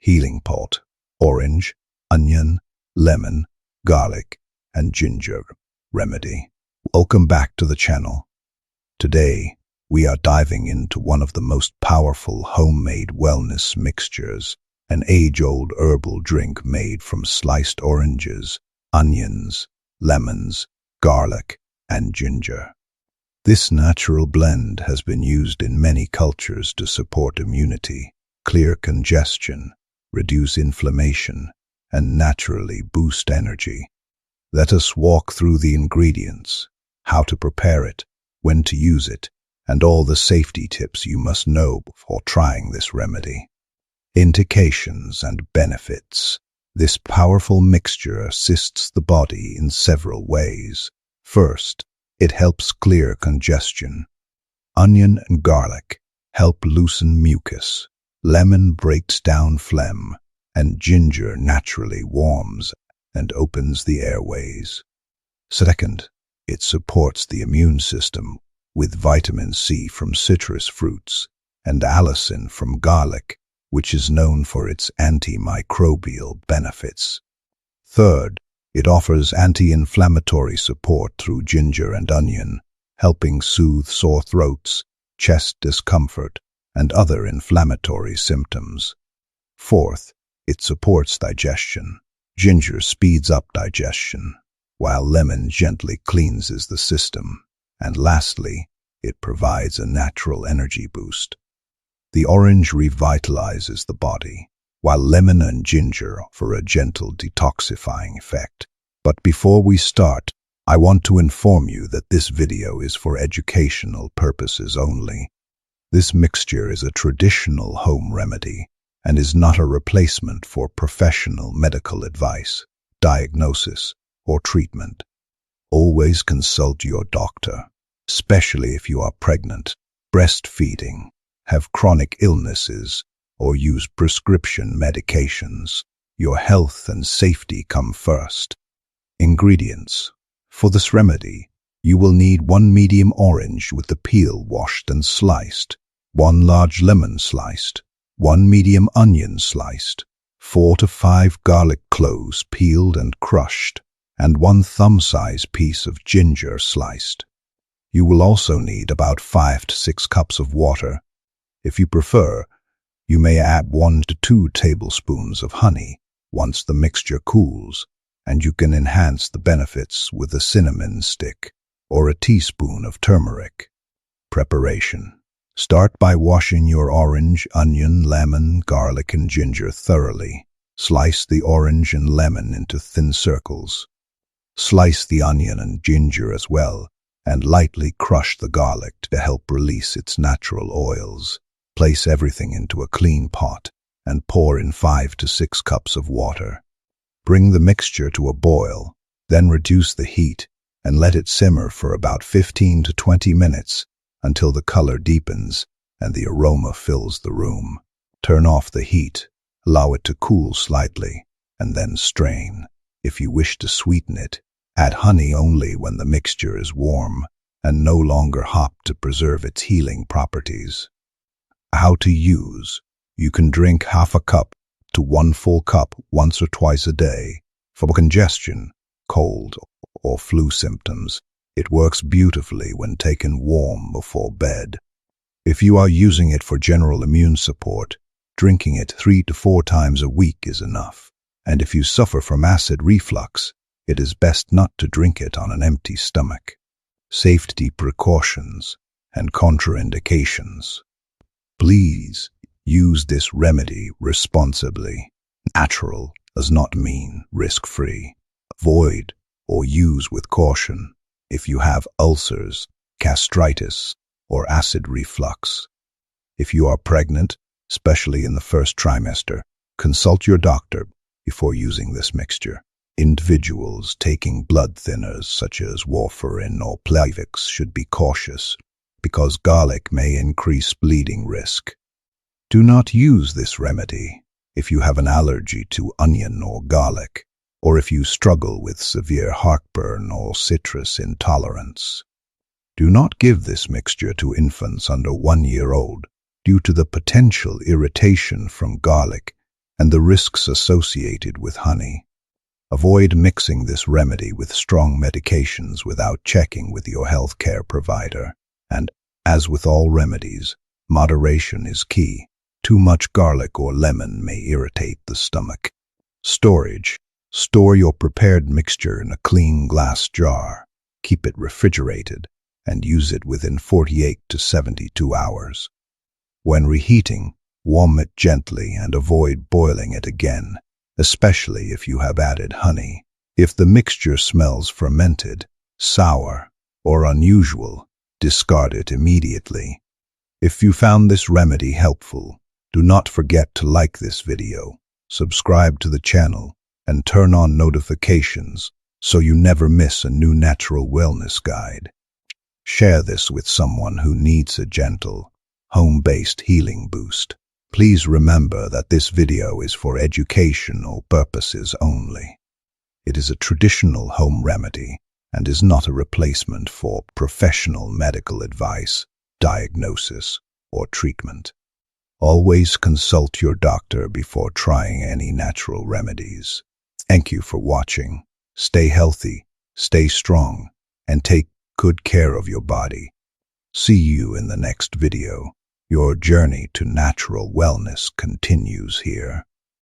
Healing pot, orange, onion, lemon, garlic, and ginger remedy. Welcome back to the channel. Today, we are diving into one of the most powerful homemade wellness mixtures, an age-old herbal drink made from sliced oranges, onions, lemons, garlic, and ginger. This natural blend has been used in many cultures to support immunity, clear congestion, reduce inflammation, and naturally boost energy. Let us walk through the ingredients, how to prepare it, when to use it, and all the safety tips you must know before trying this remedy. Indications and benefits. This powerful mixture assists the body in several ways. First, it helps clear congestion. Onion and garlic help loosen mucus. Lemon breaks down phlegm, and ginger naturally warms and opens the airways. Second, it supports the immune system with vitamin C from citrus fruits and allicin from garlic, which is known for its antimicrobial benefits. Third, it offers anti-inflammatory support through ginger and onion, helping soothe sore throats, chest discomfort, and other inflammatory symptoms. Fourth, it supports digestion. Ginger speeds up digestion, while lemon gently cleanses the system. And lastly, it provides a natural energy boost. The orange revitalizes the body, while lemon and ginger offer a gentle detoxifying effect. But before we start, I want to inform you that this video is for educational purposes only. This mixture is a traditional home remedy and is not a replacement for professional medical advice, diagnosis, or treatment. Always consult your doctor, especially if you are pregnant, breastfeeding, have chronic illnesses, or use prescription medications. Your health and safety come first. Ingredients. For this remedy, you will need 1 medium orange with the peel washed and sliced, 1 large lemon sliced, 1 medium onion sliced, 4 to 5 garlic cloves peeled and crushed, and 1 thumb-size piece of ginger sliced. You will also need about 5 to 6 cups of water. If you prefer, you may add 1 to 2 tablespoons of honey once the mixture cools, and you can enhance the benefits with a cinnamon stick or a teaspoon of turmeric. Preparation. Start by washing your orange, onion, lemon, garlic, and ginger thoroughly. Slice the orange and lemon into thin circles. Slice the onion and ginger as well, and lightly crush the garlic to help release its natural oils. Place everything into a clean pot and pour in 5 to 6 cups of water. Bring the mixture to a boil, then reduce the heat and let it simmer for about 15 to 20 minutes until the color deepens and the aroma fills the room. Turn off the heat, allow it to cool slightly, and then strain. If you wish to sweeten it, add honey only when the mixture is warm and no longer hot to preserve its healing properties. How to use. You can drink half a cup to 1 full cup once or twice a day. For congestion, cold, or flu symptoms, it works beautifully when taken warm before bed. If you are using it for general immune support, drinking it 3 to 4 times a week is enough. And if you suffer from acid reflux, it is best not to drink it on an empty stomach. Safety precautions and contraindications. Please use this remedy responsibly. Natural does not mean risk-free. Avoid or use with caution if you have ulcers, gastritis, or acid reflux. If you are pregnant, especially in the first trimester, consult your doctor before using this mixture. Individuals taking blood thinners such as warfarin or Plavix should be cautious because garlic may increase bleeding risk. Do not use this remedy if you have an allergy to onion or garlic, or if you struggle with severe heartburn or citrus intolerance. Do not give this mixture to infants under 1 year old due to the potential irritation from garlic and the risks associated with honey. Avoid mixing this remedy with strong medications without checking with your healthcare provider. And, as with all remedies, moderation is key. Too much garlic or lemon may irritate the stomach. Storage. Store your prepared mixture in a clean glass jar. Keep it refrigerated and use it within 48 to 72 hours. When reheating, warm it gently and avoid boiling it again, especially if you have added honey. If the mixture smells fermented, sour, or unusual, discard it immediately. If you found this remedy helpful, do not forget to like this video, subscribe to the channel, and turn on notifications so you never miss a new natural wellness guide. Share this with someone who needs a gentle, home-based healing boost. Please remember that this video is for educational purposes only. It is a traditional home remedy and is not a replacement for professional medical advice, diagnosis, or treatment. Always consult your doctor before trying any natural remedies. Thank you for watching. Stay healthy, stay strong, and take good care of your body. See you in the next video. Your journey to natural wellness continues here.